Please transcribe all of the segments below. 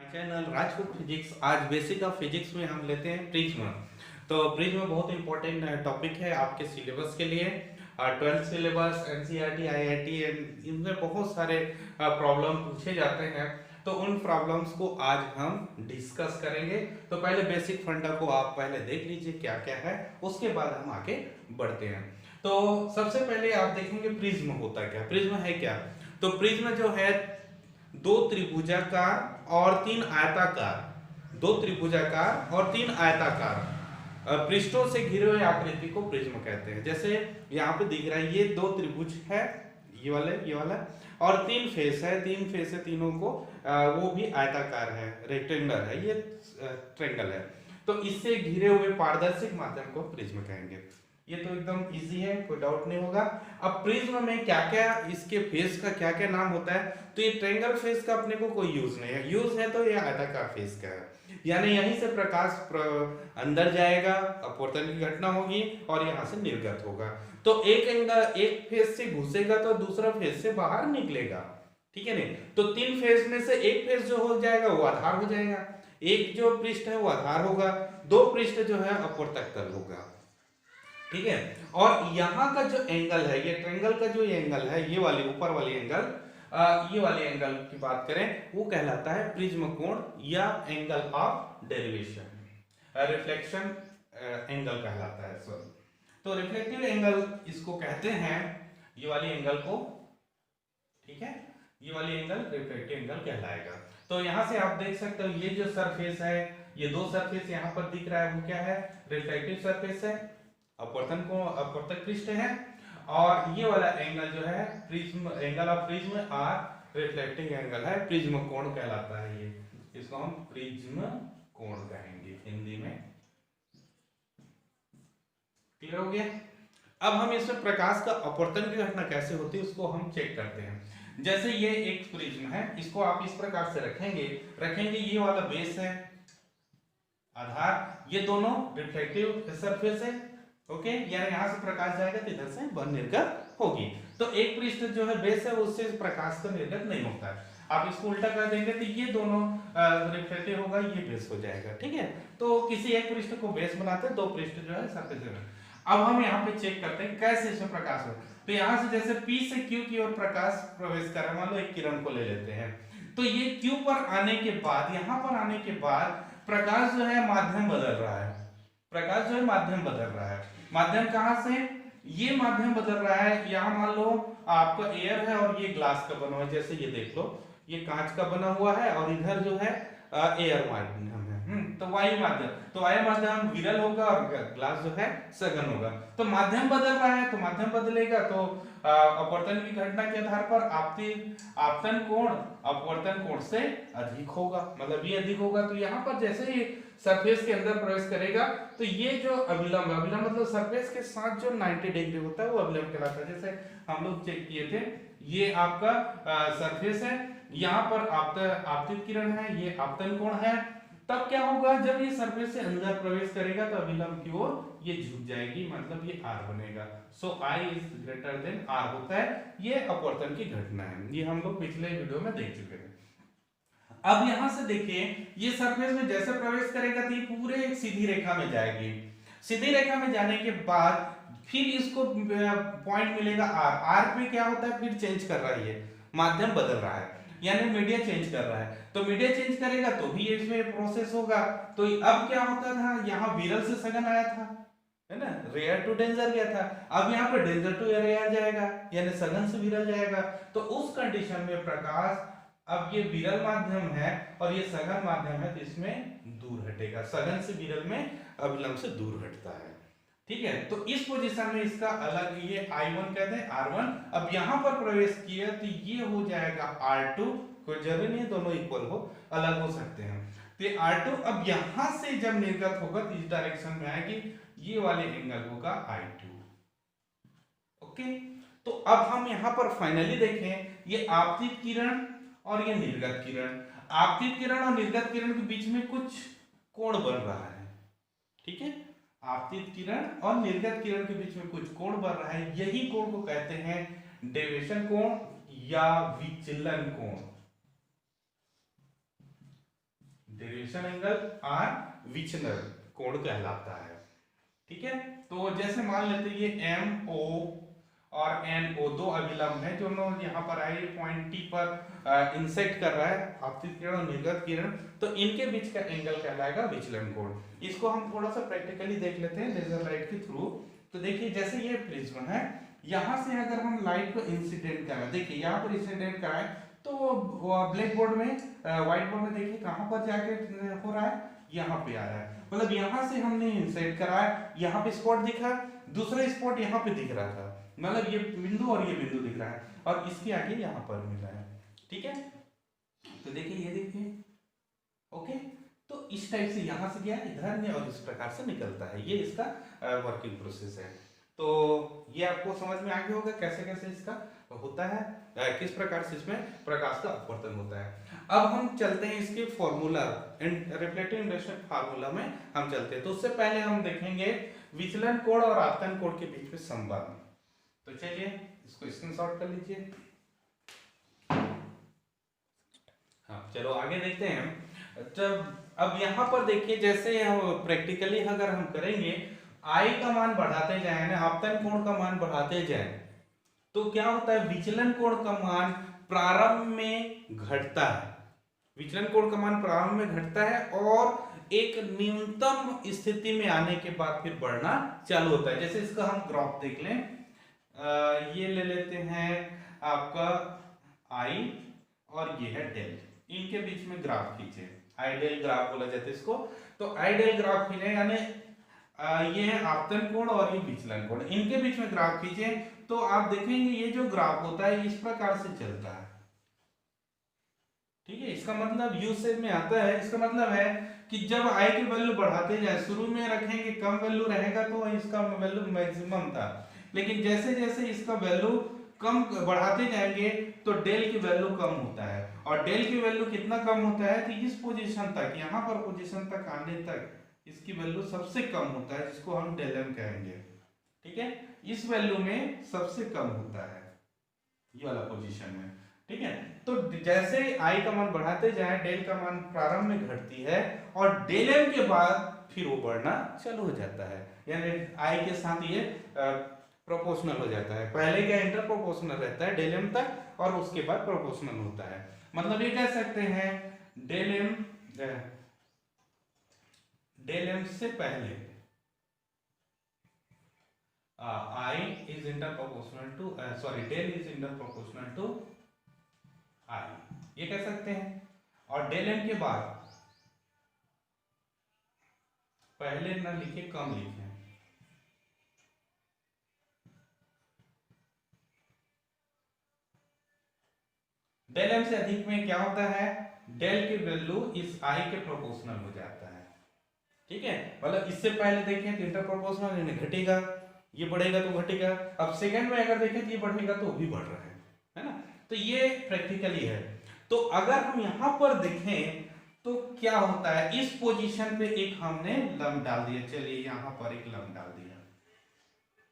Channel Rajput physics. आज basic of physics में हम लेते हैं प्रिज्म। तो प्रिज्म बहुत इंपॉर्टेंट टॉपिक है आपके सिलेबस के लिए। 12th सिलेबस, एनसीईआरटी, आईआईटी, इनमें बहुत सारे प्रॉब्लम पूछे जाते हैं। तो उन प्रॉब्लम्स को आज हम डिस्कस करेंगे। तो पहले बेसिक फंडा को आप पहले देख लीजिए क्या क्या है, उसके बाद हम आगे बढ़ते हैं। तो सबसे पहले आप देखेंगे प्रिज्म होता क्या, प्रिज्म है क्या। तो प्रिज्म जो है दो त्रिभुजाकार और तीन आयताकार, दो त्रिभुजाकार और तीन आयताकार पृष्ठों से घिरे हुए आकृति को प्रिज्म कहते हैं। जैसे यहाँ पे दिख रहा है ये दो त्रिभुज है, ये वाला और तीन फेस है, तीन फेस है तीनों को वो भी आयताकार है, रेक्टेंगुलर है, ये ट्रायंगल है। तो इससे घिरे हुए पारदर्शी माध्यम को प्रिज्म कहेंगे। ये तो एकदम इजी है, कोई डाउट नहीं होगा। अब प्रिज्म में क्या क्या इसके फेस का क्या क्या नाम होता है। तो ये ट्रायंगल फेस का अपने को कोई यूज नहीं है, यूज है तो ये आयताकार फेस का है। यानी यहीं से प्रकाश अंदर जाएगा, अपवर्तन की घटना होगी और यहाँ से निर्गत होगा। तो एक एंगल एक फेस से घुसेगा तो दूसरा फेस से बाहर निकलेगा, ठीक है नहीं। तो तीन फेस में से एक फेस जो हो जाएगा वो आधार हो जाएगा, एक जो पृष्ठ है वो आधार होगा, दो पृष्ठ जो है अपवर्तक तल होगा, ठीक है। और यहाँ का जो एंगल है, ये ट्रायंगल का जो एंगल है, ये वाली ऊपर वाली एंगल, ये वाले एंगल की बात करें वो कहलाता है प्रिज्म कोण या angle of derivation, reflection angle कहलाता है सर। तो रिफ्लेक्टिव एंगल इसको कहते हैं, ये वाली एंगल को, ठीक है, ये वाली एंगल रिफ्लेक्टिव एंगल कहलाएगा। तो यहां से आप देख सकते हो ये जो सरफेस है, ये दो सरफेस यहाँ पर दिख रहा है वो क्या है, रिफ्लेक्टिव सरफेस है, अपवर्तन को अपवर्तक पृष्ठ है। और ये वाला एंगल जो है prism, angle of prism are reflecting angle है, प्रिज्म कोण कहलाता है ये, इसको हम प्रिज्म कोण कहेंगे हिंदी में। क्लियर हो गया। अब हम इसमें प्रकाश का अपवर्तन की घटना कैसे होती है उसको हम चेक करते हैं। जैसे ये एक प्रिज्म है, इसको आप इस प्रकार से रखेंगे, ये वाला बेस है आधार, ये दोनों रिफ्लेक्टिव सरफेस है, ओके। यानी यहां से प्रकाश जाएगा तो इधर से वह निर्गत होगी। तो एक पृष्ठ जो है बेस है उससे प्रकाश का निर्गत नहीं होता है। आप इसको उल्टा कर देंगे तो ये दोनों रिफ्लेक्टिव होगा, ये बेस हो जाएगा, ठीक है। तो किसी एक पृष्ठ को बेस बनाते हैं, दो पृष्ठ जो है सरफेस है। अब हम यहाँ पे चेक करते हैं कैसे इसमें प्रकाश हो। तो यहाँ से जैसे P से Q की ओर प्रकाश प्रवेश कर रहा है, मान लो एक किरण को ले लेते हैं, तो ये Q पर आने के बाद, यहाँ पर आने के बाद प्रकाश जो है माध्यम बदल रहा है, प्रकाश जो है माध्यम बदल रहा है। माध्यम कहां से, ये माध्यम बदल रहा है, यहाँ मान लो आपका एयर है और ये ग्लास का बना हुआ है, जैसे ये देख लो ये कांच का बना हुआ है और इधर जो है एयर माध्यम है, तो वायु माध्यम, तो वायु माध्यम विरल होगा और ग्लास जो है सघन होगा। तो माध्यम बदल रहा है, तो माध्यम बदलेगा तो अपवर्तन की घटना के आधार पर आपतन कोण अपवर्तन कोण से अधिक होगा, मतलब ये अधिक होगा। तो यहाँ पर जैसे ही सरफेस के अंदर प्रवेश करेगा तो ये जो अभिलंब, अभिलंब मतलब सरफेस के साथ जो 90 डिग्री होता है वो अभिलंब कहलाता है। जैसे हम लोग चेक किए थे, ये आपका सरफेस है, यहाँ पर आपतित किरण है, ये आपतन कोण है। तब क्या होगा, जब ये सरफेस से अंदर प्रवेश करेगा तो अभिलंब की ओर ये झुक जाएगी, मतलब ये R बनेगा। सो I is greater then R होता है, ये अपवर्तन की घटना है, ये हम लोग पिछले वीडियो में देख चुके थे। अब यहां से देखिए ये सरफेस में जैसे प्रवेश करेगा तो ये पूरे एक सीधी रेखा में जाएगी, सीधी रेखा में जाने के बाद फिर इसको पॉइंट मिलेगा R पे क्या होता है, फिर चेंज कर रहा है, ये माध्यम बदल रहा है, यानी मीडिया चेंज कर रहा है। तो मीडिया चेंज करेगा तो भी इसमें प्रोसेस होगा। तो अब क्या होता था, यहाँ विरल से सघन आया था, है ना, रेयर टू डेंजर गया था, अब यहाँ पे डेंजर टू रेयर जाएगा, यानी सघन से विरल जाएगा। तो उस कंडीशन में प्रकाश, अब ये विरल माध्यम है और ये सघन माध्यम है, तो इसमें दूर हटेगा, सघन से विरल में अभिलंब से दूर हटता है, ठीक है। तो इस पोजीशन में इसका अलग, ये I1 कहते हैं, R1। अब यहां पर प्रवेश किया तो ये हो जाएगा R2, कोई जरूरी नहीं दोनों इक्वल हो, अलग हो सकते हैं। तो ये R2 अब यहां से जब निर्गत होगा तो इस डायरेक्शन में आएगी, ये वाले एंगल होगा I2, ओके। तो अब हम यहां पर फाइनली देखें, ये आपतित किरण और ये निर्गत किरण, आपतित किरण और निर्गत किरण के बीच में कुछ कोण बन रहा है, ठीक है। आपतित किरण और निर्गत किरण के बीच में कुछ कोण बन रहा है, यही कोण को कहते हैं डेविएशन कोण या विचलन कोण, डेरिवेशन एंगल आर विचलन कोण कहलाता है। ठीक है, तो जैसे मान लेते हैं ये एम ओ और एन ओ दो अभिलंब है जो यहाँ पर आई पॉइंट टी पर इंसेक्ट कर रहा है आपतित किरण और निर्गत किरण, तो इनके बीच का एंगल कहलाएगा विचलन कोण। इसको हम थोड़ा सा प्रैक्टिकली देख लेते हैं लेजर लाइट के थ्रू। तो देखिए जैसे ये प्रिज्म है, यहाँ से अगर हम लाइट को इंसिडेंट कराएं, देखिए यहाँ पर इंसिडेंट कराएं तो ब्लैक बोर्ड में व्हाइट बोर्ड में देखिए कहाँ पर जाके हो रहा है, यहाँ पे आ रहा है। मतलब यहाँ से हमने इंसिडेंट कराया, यहाँ पे स्पॉट दिखा, दूसरा स्पॉट यहाँ पे दिख रहा था, मतलब ये बिंदु और ये बिंदु दिख रहा है, और इसके आगे यहाँ पर मिला है। ठीक है, तो देखिए ये देखिए, ओके, तो इस टाइप से यहाँ से गया इधर और इस प्रकार से निकलता है, ये इसका वर्किंग प्रोसेस है। तो ये आपको समझ में आ गया होगा कैसे कैसे इसका होता है, किस प्रकार से इसमें प्रकाश का अपवर्तन होता है। अब हम चलते हैं इसके फॉर्मूला, रिफ्लेक्टिव इंडेक्स फार्मूला में हम चलते हैं। तो उससे पहले हम देखेंगे विचलन कोण और आपतन कोण के बीच में संबंध। तो चलिए इसको स्क्रीनशॉट कर लीजिए। हाँ चलो आगे देखते हैं। जब अब यहाँ पर देखिए जैसे प्रैक्टिकली अगर हम करेंगे, आई का मान बढ़ाते जाए ना, आपतन कोण का मान बढ़ाते जाए, तो क्या होता है, विचलन कोण का मान प्रारंभ में घटता है, विचलन कोण का मान प्रारंभ में घटता है और एक न्यूनतम स्थिति में आने के बाद फिर बढ़ना चालू होता है। जैसे इसका हम ग्राफ देख लें, ये ले लेते हैं आपका आई और ये है डेल, इनके बीच में ग्राफ खींचे, आइडियल ग्राफ बोला जाता है इसको। तो आइडियल ग्राफ खींचे यानी ये है आपतन कोण और ये विचलन कोण, इनके बीच में ग्राफ खींचे तो आप देखेंगे ये जो ग्राफ होता है इस प्रकार से चलता है। ठीक है, इसका मतलब यू शेप में आता है। इसका मतलब है कि जब आई की वैल्यू बढ़ाते जाए, शुरू में रखेंगे कम वैल्यू रहेगा तो इसका वैल्यू मैक्सिमम था, लेकिन जैसे जैसे इसका वैल्यू कम बढ़ाते जाएंगे तो डेल की वैल्यू कम होता है, और डेल की वैल्यू कितना कम होता है कि इस पोजीशन तक, यहाँ पर पोजीशन तक आने तक इसकी वैल्यू सबसे कम होता है, जिसको हम डेल एम कहेंगे। ठीक है, इस वैल्यू में सबसे कम होता है ये वाला पोजीशन में। ठीक है, तो जैसे आई का मान बढ़ाते जाए डेल का मान प्रारंभ में घटती है और डेल एम के बाद फिर वो बढ़ना चालू हो जाता है, यानी आई के साथ ये प्रोपोर्शनल हो जाता है। पहले क्या इंटर प्रोपोर्शनल रहता है डेल एम तक और उसके बाद प्रोपोर्शनल होता है। मतलब ये कह सकते हैं डेल एम से पहले I is inter proportional to del is inter proportional to I, ये कह सकते हैं। और डेल एम के बाद पहले ना लिखे कम लिखे, डेल एम से अधिक में क्या होता है, डेल की वैल्यू इस आई के प्रोपोर्शनल हो जाता है। ठीक है, मतलब इससे पहले देखें तो इंटर प्रोपोर्शनल यानी घटेगा, ये बढ़ेगा तो घटेगा। अब सेकंड में अगर देखें तो ये बढ़ेगा तो भी बढ़ रहा है ना। तो ये प्रैक्टिकली है। तो अगर हम यहाँ पर देखें तो क्या होता है, इस पोजीशन पे एक हमने लंब डाल दिया, चलिए यहाँ पर एक लंब डाल दिया।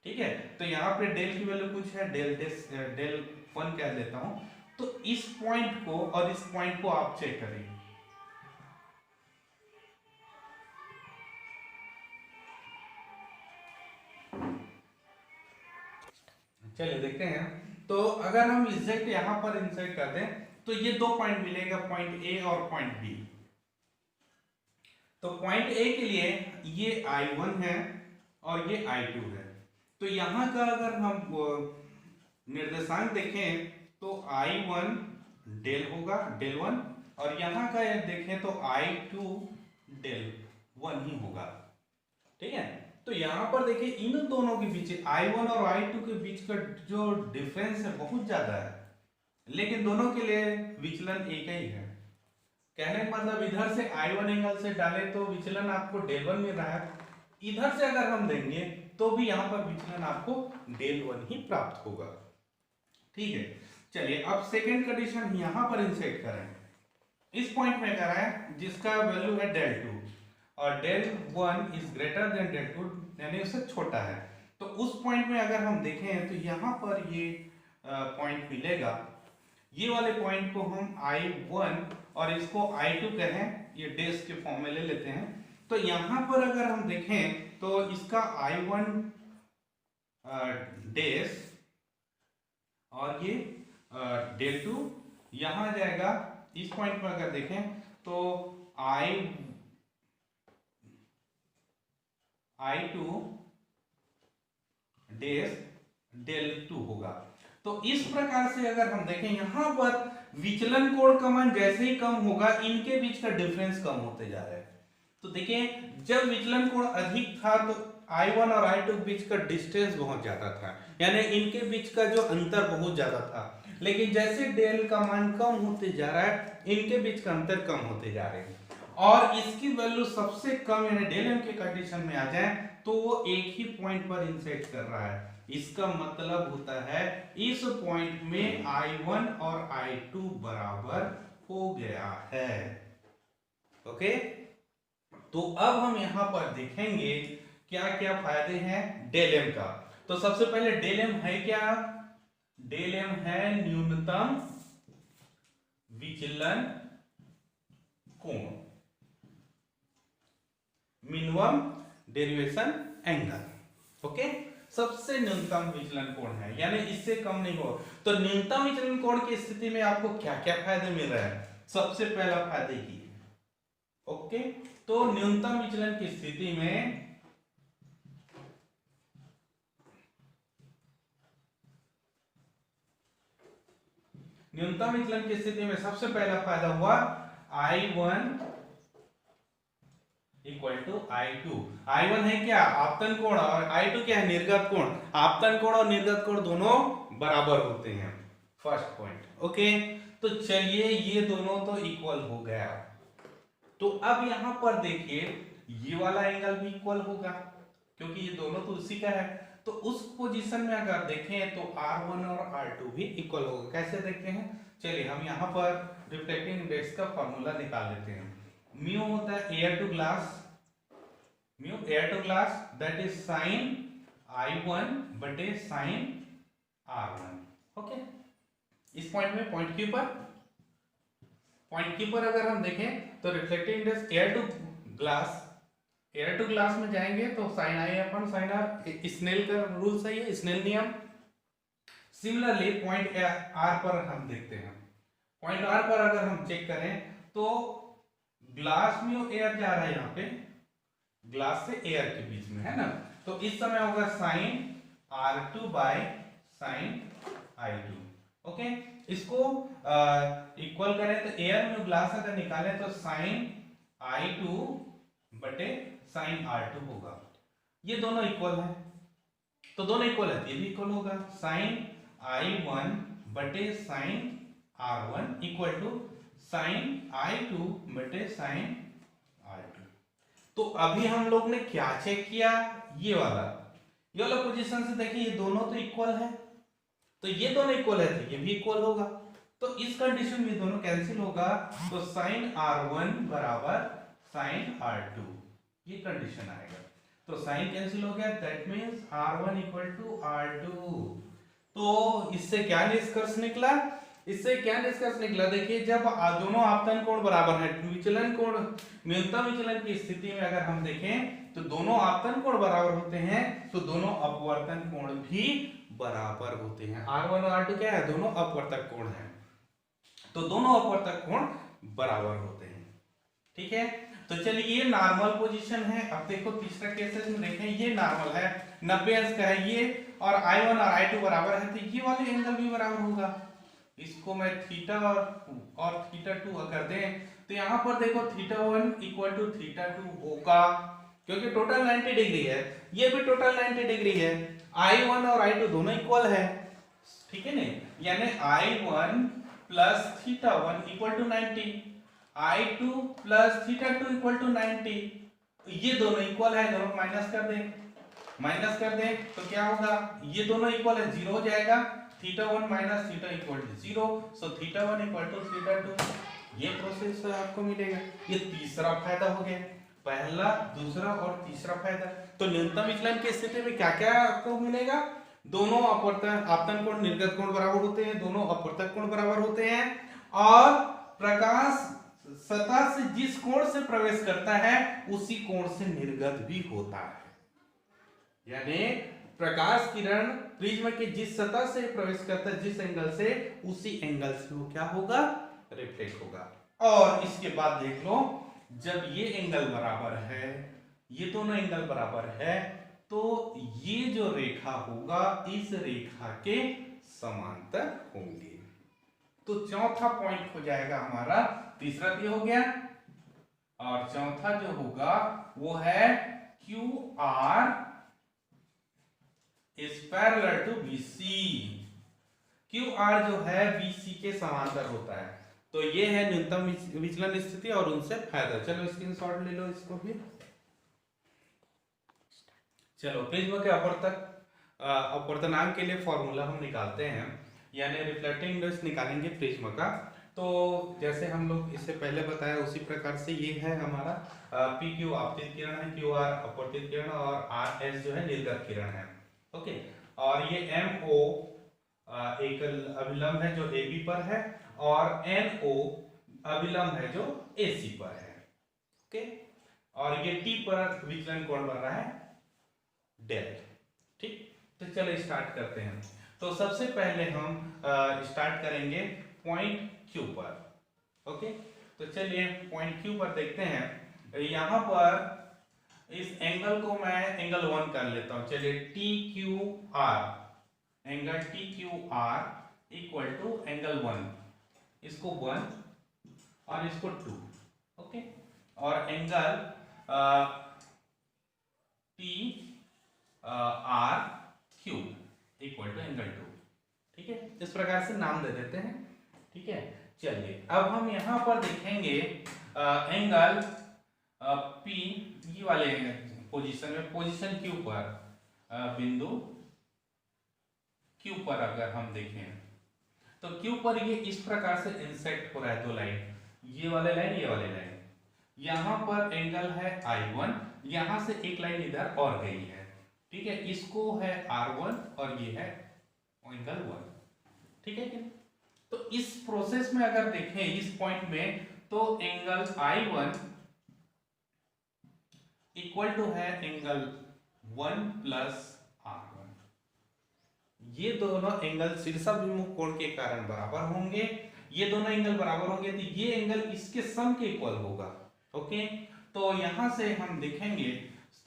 ठीक है, तो यहाँ पे डेल की वैल्यू कुछ है, डेल 1 कह देता हूं। तो इस पॉइंट को और इस पॉइंट को आप चेक करें, चलिए देखते हैं। तो अगर हम एग्जैक्ट यहां पर इंसर्ट कर दें तो ये दो पॉइंट मिलेगा, पॉइंट ए और पॉइंट बी। तो पॉइंट ए के लिए ये I1 है और ये I2 है। तो यहां का अगर हम निर्देशांक देखें तो I1 डेल होगा, डेल 1, और यहां का देखें तो I2 डेल 1 ही होगा। ठीक है, तो यहां पर देखिए इन दोनों के बीच I1 और I2 के बीच का जो डिफरेंस है बहुत ज्यादा है, लेकिन दोनों के लिए विचलन एक ही है। कहने का मतलब इधर से I1 एंगल से डाले तो विचलन आपको डेल 1 मिल रहा है, इधर से अगर हम देंगे तो भी यहाँ पर विचलन आपको डेल 1 ही प्राप्त होगा। ठीक है, चलिए अब सेकेंड कंडीशन यहाँ पर इंसेट करें, इस पॉइंट में कर रहे हैं जिसका वैल्यू है डेल 2 और del 1 is greater than del 2 यानी उससे छोटा है। तो उस पॉइंट में अगर हम देखें तो यहाँ पर ये पॉइंट मिलेगा, ये वाले पॉइंट को हम I1 और इसको I2 कहें, ये डेश के फॉर्म में ले लेते हैं। तो यहां पर अगर हम देखें तो इसका I1 डेश और ये डेल टू यहां जाएगा। इस पॉइंट पर अगर देखें तो I2 डेश डेल टू होगा। तो इस प्रकार से अगर हम देखें यहां पर विचलन कोण का मान जैसे ही कम होगा इनके बीच का डिफरेंस कम होते जा रहा है। तो देखिए जब विचलन कोण अधिक था तो I1 और I2 के बीच का डिस्टेंस बहुत ज्यादा था, यानी इनके बीच का जो अंतर बहुत ज्यादा था। लेकिन जैसे डेल का मान कम होते जा रहा है इनके बीच का अंतर कम होते जा रहे हैं और इसकी वैल्यू सबसे कम यानी डेल m के कंडीशन में आ जाए तो वो एक ही पॉइंट पर इंसेट कर रहा है। इसका मतलब होता है इस पॉइंट में I1 और I2 बराबर हो गया है। ओके, तो अब हम यहां पर देखेंगे क्या क्या फायदे हैं डेल m का। तो सबसे पहले डेल m है क्या? डेल m है न्यूनतम विचलन कोण, मिनिमम डेरिवेशन एंगल। ओके, सबसे न्यूनतम विचलन कोण है यानी इससे कम नहीं हो। तो न्यूनतम विचलन कोण की स्थिति में आपको क्या क्या फायदे मिल रहे हैं? सबसे पहला फायदे की ओके, तो न्यूनतम विचलन की स्थिति में सबसे पहला फायदा हुआ I1 equal to I2। I1 है क्या? आपतन कोण और I2 क्या है? निर्गत कोण। आपतन कोण और निर्गत कोण दोनों बराबर होते हैं, फर्स्ट पॉइंट। ओके, तो चलिए ये दोनों तो इक्वल हो गया। तो अब यहां पर देखिए ये वाला एंगल भी इक्वल होगा क्योंकि ये दोनों तो उसी का है। तो उस पोजीशन में अगर देखें तो R1 और R2 भी इक्वल होगा। कैसे देखते हैं? चलिए हम यहाँ पर रिफ्लेक्टिंग इंडेक्स का फॉर्मूला निकाल लेते हैं। म्यू होता है air to glass, mu air to glass that is sine I1 बटे साइन R1। ओके, इस पॉइंट में पॉइंट के ऊपर अगर हम देखें तो reflecting index air to glass में जाएंगे तो sine I upon sine R, Snell का रूल सही है, स्नेल नियम। सिमिलरली पॉइंट R पर हम देखते हैं, पॉइंट R पर अगर हम चेक करें तो ग्लास में एयर जा रहा है, यहाँ पे ग्लास से एयर के बीच में है ना। तो इस समय होगा sine R2 by sine I2। Okay, इसको इक्वल करें तो एयर में ग्लास अगर निकालें तो साइन I2 बटे साइन R2 होगा। ये दोनों इक्वल है, तो दोनों इक्वल है, ये भी इक्वल होगा। साइन I1 बटे sine R1 equal to sign I2 बटे साइन R2। तो अभी हम लोग ने क्या चेक किया? ये वाला पोजीशन से देखिए ये दोनों तो इक्वल है, तो ये दोनों इक्वल है तो ये भी इक्वल होगा। तो इस कंडीशन में दोनों कैंसिल होगा तो साइन R1 बराबर साइन R2, ये कंडीशन आएगा। तो साइन कैंसिल हो गया, that means R1 equal to R2। तो इससे क्या निष्कर्ष निकला? देखिए जब दोनों आपतन कोण बराबर है, विचलन कोण न्यूनतम विचलन की स्थिति में अगर हम देखें तो दोनों आपतन कोण बराबर होते हैं तो दोनों अपवर्तन कोण भी बराबर होते हैं। R1 और R2 क्या है? दोनों अपवर्तक कोण हैं, तो दोनों अपवर्तक कोण बराबर होते हैं। ठीक है, तो चलिए ये नॉर्मल पोजीशन है। अब देखो तीसरा केसेस में देखें, ये नॉर्मल है 90 अंश का है ये, और I1 और I2 बराबर है तो ये वाले एंगल भी बराबर होगा। इसको मैं थीटा और थीटा 2 अगर दें तो यहाँ पर देखो थीटा 1 इक्वल टू थीटा 2 होगा क्योंकि टोटल 90 डिग्री है, ये भी टोटल 90 डिग्री है। I1 और I2 दोनों इक्वल है, ठीक है ना, यानी I1 plus theta 1 equal to 90, I2 plus theta 2 equal to 90। ये दोनों इक्वल है, दोनों माइनस कर दें तो क्या होगा? ये दोनों इक्वल है, जीरो हो जाएगा। Theta 1 minus theta equal to 0, so theta 1 equal to theta 2। ये प्रोसेस आपको मिलेगा। ये तीसरा फायदा हो गया, पहला, दूसरा और तीसरा फायदा। तो न्यूनतम विचलन की स्थिति में क्या क्या आपको मिलेगा? दोनों आपतन कोण निर्गत कोण बराबर होते हैं, दोनों अपवर्तक कोण बराबर होते हैं, और प्रकाश सतह से जिस कोण से प्रवेश करता है उसी कोण से निर्गत भी होता है। यानी प्रकाश किरण प्रिज्म के जिस सतह से प्रवेश करता है, जिस एंगल से, उसी एंगल से वो क्या होगा, रिफ्लेक्ट होगा। और इसके बाद देख लो, जब ये एंगल बराबर है, ये दोनों एंगल बराबर है, तो ये जो रेखा होगा इस रेखा के समांतर होंगे। तो चौथा पॉइंट हो जाएगा हमारा, तीसरा भी हो गया, और चौथा जो होगा वो है QR is parallel to BC। QR जो है BC के समांतर होता है। तो ये है न्यूनतम विचलन स्थिति और उनसे फायदा। चलो स्क्रीनशॉट ले लो इसको भी। चलो प्रिज्म के अपवर्तनांक के लिए फॉर्मूला हम निकालते हैं, यानी रिफ्लेक्टिंग इंडेक्स निकालेंगे प्रिज्म का। तो जैसे हम लोग इससे पहले बताया उसी प्रकार से ये है हमारा PQ आपतित किरण है, QR अपवर्तित किरण और RS जो है निर्गत किरण है। ओके, और ये MO एक अभिलंब है जो AB पर है, और NO अभिलंब है जो AC पर है। ओके, और ये T पर विचलन कोण बन रहा है डेल। ठीक, तो चलो स्टार्ट करते हैं। तो सबसे पहले हम स्टार्ट करेंगे पॉइंट Q पर। ओके, तो चलिए पॉइंट Q पर देखते हैं। यहां पर इस एंगल को मैं एंगल 1 कर लेता हूं। चलिए TQR, angle TQR equal to angle 1, इसको 1 और इसको 2। ओके, और angle TRQ equal to angle 2। ठीक है, इस प्रकार से नाम दे देते हैं। ठीक है, चलिए अब हम यहां पर देखेंगे एंगल P, ये वाले पोजीशन में, पोजीशन Q पर, बिंदु Q पर अगर हम देखें तो Q पर ये इस प्रकार से इंसेक्ट हो रहा है, दो लाइन, ये वाले लाइन, ये वाले लाइन। यहां पर एंगल है I1, यहां से एक लाइन इधर और गई है। ठीक है, इसको है R1 और ये है एंगल 1। ठीक है कि नहीं? तो इस प्रोसेस में अगर देखें इस पॉइंट में, तो एंगल I1 इक्वल टू है एंगल 1 प्लस R1। ये दोनों एंगल शीर्षाभिमुख कोण के कारण बराबर होंगे। ये दोनों एंगल बराबर होंगे तो ये एंगल इसके सम के इक्वल होगा। ओके, तो यहां से हम देखेंगे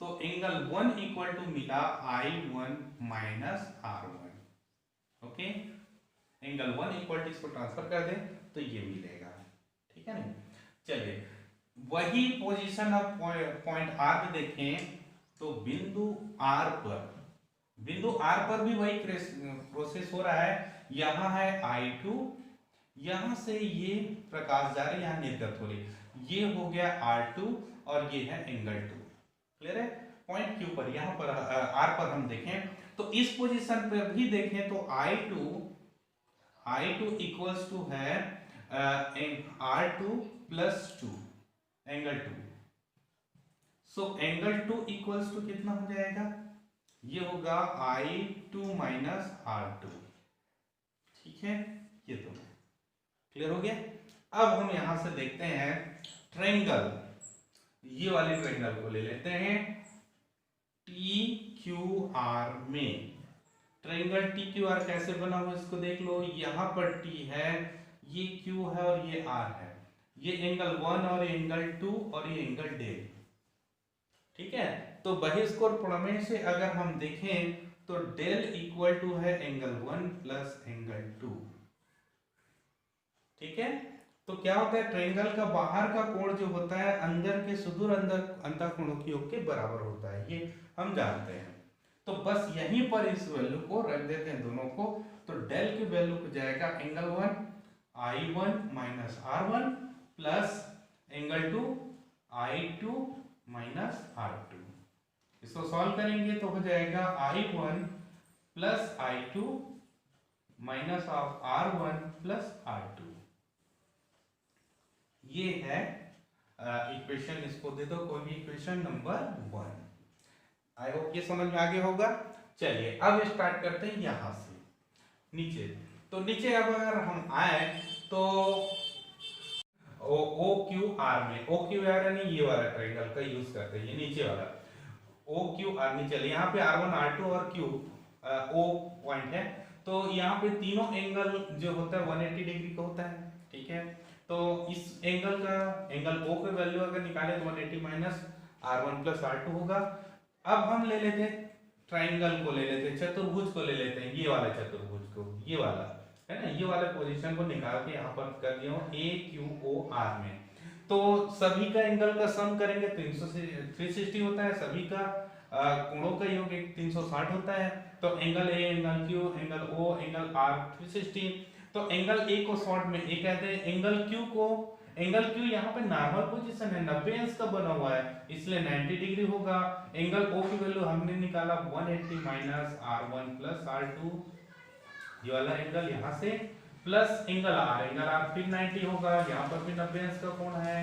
तो एंगल 1 इक्वल टू मिला I1 minus R1। Okay, angle 1 equal to, इसको ट्रांसफर कर दें तो ये मिलेगा। ठीक है नहीं? चलिए वही पोजीशन ऑफ पॉइंट R पे देखें तो बिंदु R पर भी वही प्रोसेस हो रहा है। यहां है I2, यहां से ये प्रकाश जा रही है, यहां निर्गत हो रही, ये हो गया R2 और ये है एंगल 2। क्लियर है? पॉइंट Q पर, यहां पर R पर हम देखें तो इस पोजीशन पर भी देखें तो I2 इक्वल्स टू है R2 plus 2 angle 2। So angle 2 equals to कितना हो जाएगा? ये होगा I2 माइनस R2। ठीक है, ये तो क्लियर हो गया। अब हम यहां से देखते हैं ट्रायंगल, ये वाले ट्रायंगल को ले लेते हैं TQR में। ट्रायंगल TQR कैसे बना हुआ इसको देख लो। यहां पर T है, ये Q है और ये R है, ये एंगल 1 और ये एंगल 2 और ये एंगल डेल। ठीक है, तो बहिष्कोण प्रमेय से अगर हम देखें तो डेल इक्वल टू है एंगल 1 प्लस एंगल 2। ठीक है, तो क्या होता है, ट्रायंगल का बाहर का कोण जो होता है अंदर के सुदूर अंतःकोणों के योग के बराबर होता है, ये हम जानते हैं। तो बस यहीं पर इस वैल्यू को रख देते हैं दोनों को। तो डेल की वैल्यू हो जाएगा angle 1 I1 minus R1 plus angle 2 I2 minus R2। इसको सॉल्व करेंगे तो हो जाएगा I1 plus I2 minus of R1 plus R2। ये है इक्वेशन, इसको दे दो कोई भी इक्वेशन नंबर 1। आई होप ये समझ में आगे होगा। चलिए अब स्टार्ट करते हैं यहां से नीचे। तो नीचे अब अगर हम आए तो ओ क्यू आर में, ओ क्यू आर यानी ये वाला ट्रायंगल का यूज करते हैं, ये नीचे वाला ओ क्यू आर नीचे वाला। यहाँ पे R1 R2 और Q ओ पॉइंट है, तो यहाँ पे तीनों एंगल जो होता है 180 डिग्री का होता है, ठीक है। तो इस एंगल का एंगल O का वैल्यू अगर निकाले तो 180 माइनस R1 प्लस R2 होगा। अब हम ले लेते ट्राइंगल को, ले लेते चतुर्भुज को, ले लेते हैं ये वाला चतुर्भुज को, ये वाला है ना, ये वाले पोजीशन को निकाल के यहाँ पर कर दिया हूँ ए क्यू ओ आर में। तो सभी का एंगल का सम करेंगे तो 360 होता है, सभी का कोणों का योग 360 होता है। तो angle A, angle Q, angle O, angle R 360। तो एंगल ए को शॉर्ट में ए कहते हैं, एंगल क्यू को, एंगल क्यू यहाँ पे नॉर्मल पोजीशन है, 90 अंश का बना हुआ है इसलिए 90 डिग्री होगा। एंगल ओ की वैल्यू हमने निकाला 180 माइनस R1 प्लस R2, ये वाला एंगल यहाँ से, प्लस एंगल आर फिर 90 होगा, यहाँ पर भी 90 अंश का कोण है,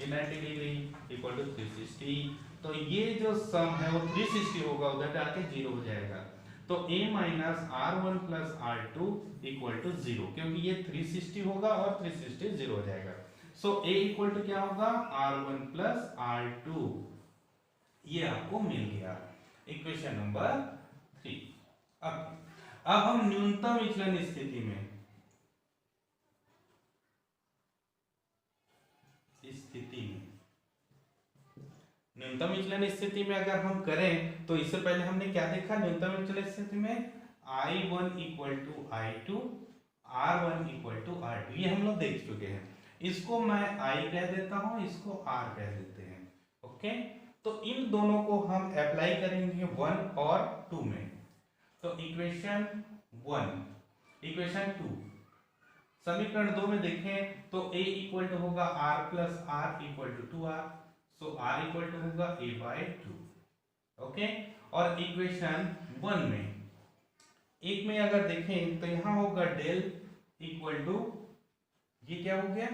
ये 90 डिग्री इक्वल टू 360। तो ये जो सम है वो 360 होगा, उधर जाके 0 हो जाएगा। तो a minus R1 plus R2 equal to 0, क्योंकि ये 360 होगा और 360 0 हो जाएगा। सो a इक्वल टू क्या होगा, R1 प्लस R2, ये आपको मिल गया इक्वेशन नंबर 3। अब हम न्यूनतम विचलन स्थिति में, न्यूनतम विचलन स्थिति में अगर हम करें तो इससे पहले हमने क्या देखा, न्यूनतम विचलन स्थिति में I1 equal to I2, R1 equal to R2, ये हम लोग देख चुके हैं। इसको मैं I कह देता हूं, इसको R कह देते हैं, ओके। तो इन दोनों को हम अप्लाई करेंगे 1 और 2 में। तो इक्वेशन 1, इक्वेशन 2, समीकरण 2 में देखें तो a इक्वल टू होगा R plus R equal to 2R, so R equal to होगा a बाई 2, ओके। और इक्वेशन 1 में, एक में अगर देखें तो यहाँ होगा डेल इक्वल टू, ये क्या हो गया,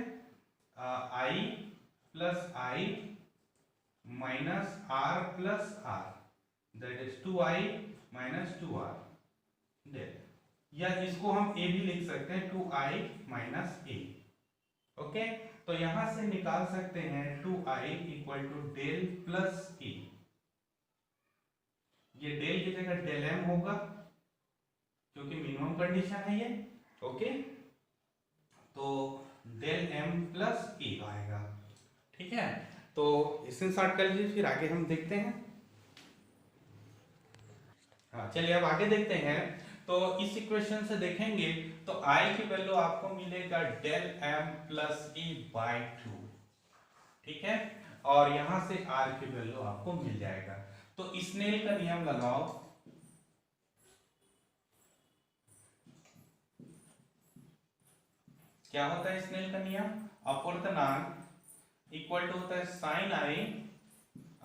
I plus I minus R plus R, that is 2I minus 2R del, या इसको हम a भी लिख सकते हैं 2I माइनस a, ओके। तो यहां से निकाल सकते हैं 2I equal to del plus a, ये डेल की जगह डेल m होगा क्योंकि मिनिमम कंडीशन है ये, ओके। तो डेल m प्लस a आएगा, ठीक है। तो इसे शॉर्ट कर लीजिए, फिर आगे हम देखते हैं। हाँ चलिए अब आगे देखते हैं। तो इस इक्वेशन से देखेंगे तो I की वैल्यू आपको मिलेगा del m plus a by 2, ठीक है। और यहां से R की वैल्यू आपको मिल जाएगा। तो स्नेल का नियम लगाओ, क्या होता है स्नेल का नियम, अपवर्तनांक इक्वल टू होता है sine I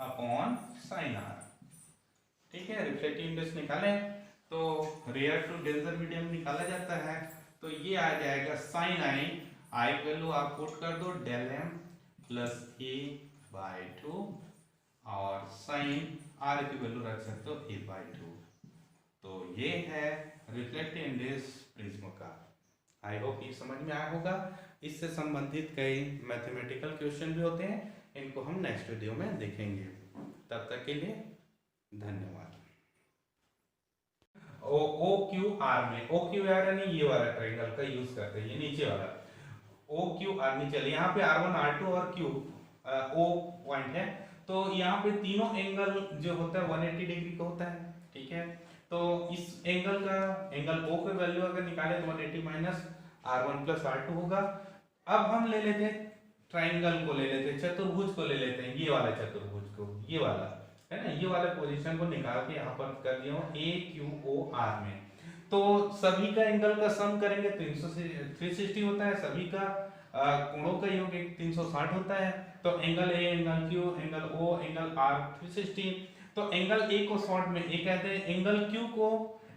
upon sine R, ठीक है। रिफ्लेक्टिव इंडेक्स निकालें तो रेयर टू डेंजर मीडियम निकाला जाता है, तो ये आ जाएगा साइन I वैल्यू आप पुट कर दो del m plus a by 2, और साइन R की वैल्यू रख सकते हो a बाई 2। तो ये है रिफ्लेक्टिव इंडेक्स प्रिज्म का। आई होप ये समझ में आया होगा। इससे संबंधित कई मैथमेटिकल क्वेश्चन भी होते हैं, इनको हम नेक्स्ट वीडियो में देखेंगे। तब तक के लिए धन्यवाद। ओ क्यू आर में, ओ क्यू आर यानी ये वाला ट्रायंगल का यूज करते हैं, ये नीचे वाला ओ क्यू आर नीचे, यहाँ पे R1 R2 और Q ओ पॉइंट है, तो यहाँ पे तीनों एंगल जो होता है 180 डिग्री का होता है, ठीक है। तो इस एंगल का एंगल O की वैल्यू अगर निकाले तो 180 माइनस R1 प्लस R2 होगा। अब हम ले लेते ट्राइंगल को, ले लेते चतुर्भुज को, ले लेते हैं ये वाला चतुर्भुज को, ये वाला है ना, ये वाले पोजीशन को निकाल के यहाँ पर कर दिया हूँ ए क्यू ओ आर में। तो सभी का एंगल का सम करेंगे तो 360 होता है, सभी का कोणों का योग 360 होता है। तो angle A, angle Q, angle O, angle R 360। तो एंगल ए को शॉर्ट में ए कहते हैं, एंगल क्यू को,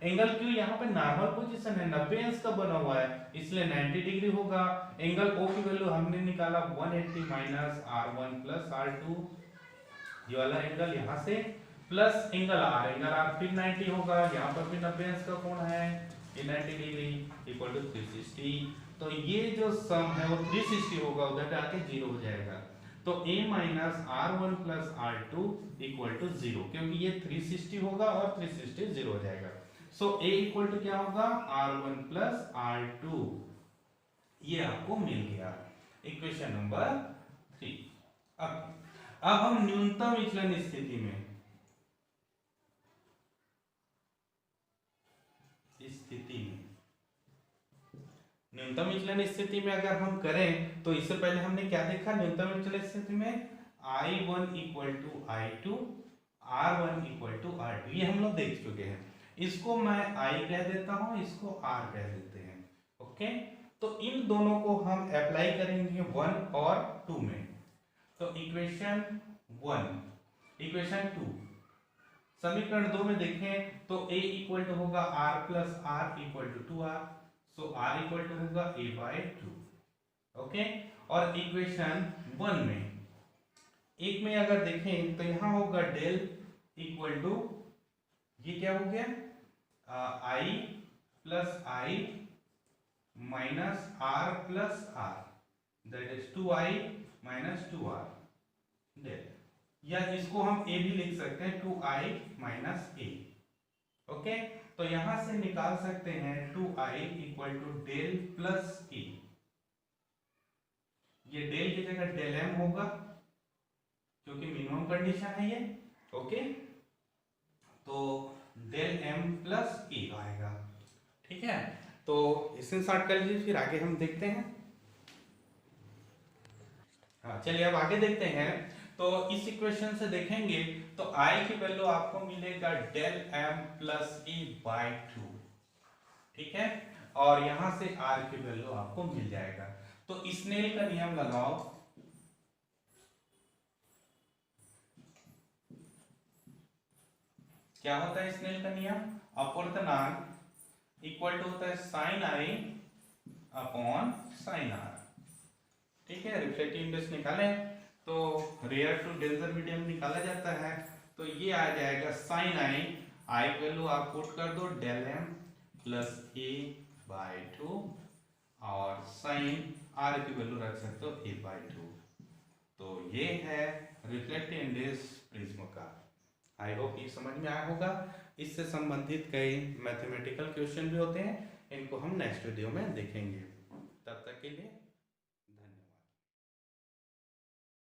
एंगल क्यू यहाँ पे नॉर्मल पोजीशन है, 90 अंश का बना हुआ है इसलिए 90 डिग्री होगा। एंगल ओ की वैल्यू हमने निकाला 180 माइनस R1 प्लस R2, ये वाला एंगल यहाँ से, प्लस एंगल आर फिर 90 होगा, यहाँ पर भी 90 अंश का कोण है, ये 90 डिग्री इक्वल टू 360। तो ये जो सम है वो 360 होगा, उधर जाके 0 हो जाएगा। तो a minus r1 plus r2 equal to 0, क्योंकि ये 360 होगा और 360 0 हो जाएगा। सो a इक्वल टू क्या होगा, r1 प्लस r2, ये आपको मिल गया इक्वेशन नंबर 3। अब हम न्यूनतम विचलन स्थिति में न्यूनतम विचलन स्थिति में अगर हम करें तो इससे पहले हमने क्या देखा, न्यूनतम विचलन स्थिति में I1 equal to I2, R1 equal to R2, ये हम लोग देख चुके हैं। इसको मैं I कह देता हूं, इसको R कह देते हैं। ओके, तो इन दोनों को हम अप्लाई करेंगे 1 और 2 में। तो इक्वेशन 1, इक्वेशन 2, समीकरण 2 में देखें तो A इक्वल टू होगा R plus R equal to 2R, so R equal to होगा A बाय 2। ओके, और इक्वेशन 1 में, एक में अगर देखें तो यहां होगा डेल इक्वल टू, ये क्या हो गया, I plus I minus R plus R, that is 2I minus 2R del, या इसको हम A भी लिख सकते हैं 2I माइनस A। ओके, तो यहां से निकाल सकते हैं 2I equal to del plus A, ये डेल की जगह डेल M होगा क्योंकि मिनिमम कंडीशन है ये। ओके, तो डेल M प्लस A आएगा। ठीक है, तो इसे स्टार्ट कर लीजिए, फिर आगे हम देखते हैं। हाँ चलिए अब आगे देखते हैं। तो इस इक्वेशन से देखेंगे तो I की वैल्यू आपको मिलेगा del M plus A by 2। ठीक है, और यहां से R की वैल्यू आपको मिल जाएगा। तो स्नेल का नियम लगाओ, क्या होता है स्नेल का नियम, अपवर्तनांक इक्वल टू होता है sine I upon sine R। ठीक है, रिफ्लेक्टिव इंडेक्स निकालें तो रेयर टू डेंजर मीडियम निकाला जाता है, तो ये आ जाएगा साइन I वैल्यू आप पुट कर दो del M plus A by 2, और साइन R की वैल्यू रख सकते हो A बाय 2। तो ये है रिफ्लेक्टिव इंडेक्स प्रिज्म का। आई होप ये समझ में आया होगा। इससे संबंधित कई मैथमेटिकल क्वेश्चन भी होते हैं, इनको हम नेक्स्ट वीडियो में देखेंगे। तब तक के लिए